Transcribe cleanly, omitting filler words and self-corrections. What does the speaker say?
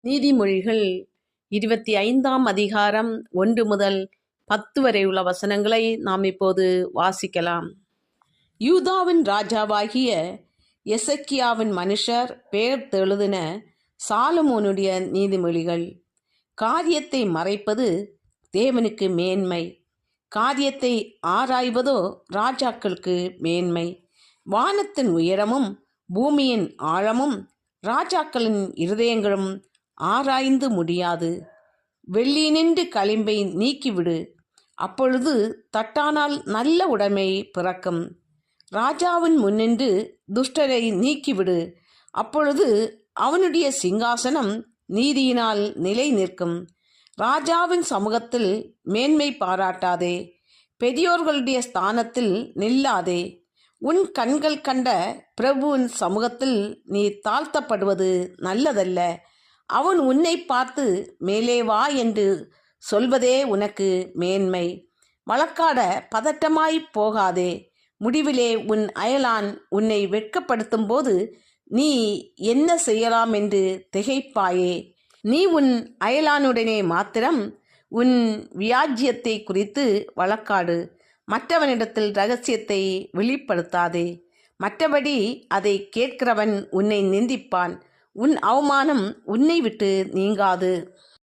நீதிமொழிகள் 25ஆம் அதிகாரம் 1 முதல் 10 வரை உள்ள வசனங்களை நாம் இப்போது வாசிக்கலாம். யூதாவின் ராஜாவாகிய எசக்கியாவின் மனுஷர் பெயர்த்தெழுதின சாலமோனுடைய நீதிமொழிகள். காரியத்தை மறைப்பது தேவனுக்கு மேன்மை, காரியத்தை ஆராய்வதோ ராஜாக்களுக்கு மேன்மை. வானத்தின் உயரமும் பூமியின் ஆழமும் ராஜாக்களின் இருதயங்களும் ஆராய்ந்து முடியாது. வெள்ளியினின்று களிம்பை நீக்கிவிடு, அப்பொழுது தட்டானால் நல்ல உடைமை பிறக்கும். ராஜாவின் முன்னின்று துஷ்டரை நீக்கிவிடு, அப்பொழுது அவனுடைய சிங்காசனம் நீதியினால் நிலை நிற்கும். ராஜாவின் சமூகத்தில் மேன்மை பாராட்டாதே, பெரியோர்களுடைய ஸ்தானத்தில் நில்லாதே. உன் கண்கள் கண்ட பிரபுவின் சமூகத்தில் நீ தாழ்த்தப்படுவது நல்லதல்ல. அவன் உன்னை பார்த்து மேலே வா என்று சொல்வதே உனக்கு மேன்மை. வழக்காட பதட்டமாய் போகாதே, முடிவிலே உன் அயலான் உன்னை வெட்கப்படுத்தும் போது நீ என்ன செய்யலாம் என்று திகைப்பாயே. நீ உன் அயலானுடனே மாத்திரம் உன் வியாஜ்யத்தை குறித்து வழக்காடு, மற்றவனிடத்தில் இரகசியத்தை வெளிப்படுத்தாதே. மற்றபடி அதை கேட்கிறவன் உன்னை நிந்திப்பான், உன் அவமானம் உன்னை விட்டு நீங்காது.